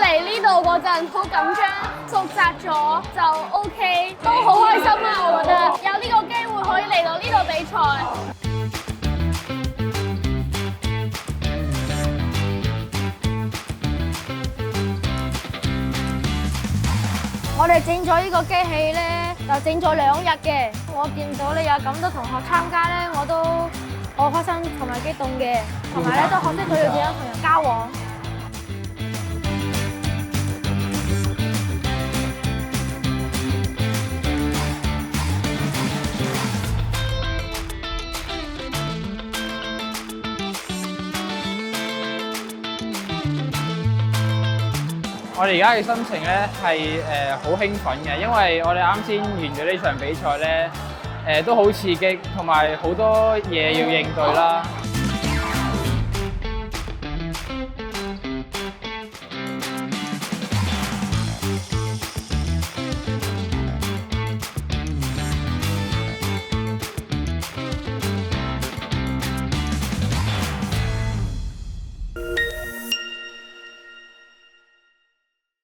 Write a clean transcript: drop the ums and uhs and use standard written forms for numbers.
嚟呢度嗰陣好緊張，熟習咗就 OK， 都好開心啊！我覺得有呢個機會可以嚟到呢度比賽。我哋整咗呢個機器咧，就整咗2日嘅。我見到你有咁多同學參加咧，我都好開心同埋激動嘅，同埋咧都學識到要點樣同人交往。我哋而家嘅心情咧係好興奮嘅，因為我哋啱先完咗呢場比賽咧，都好刺激，同埋好多嘢要應對啦。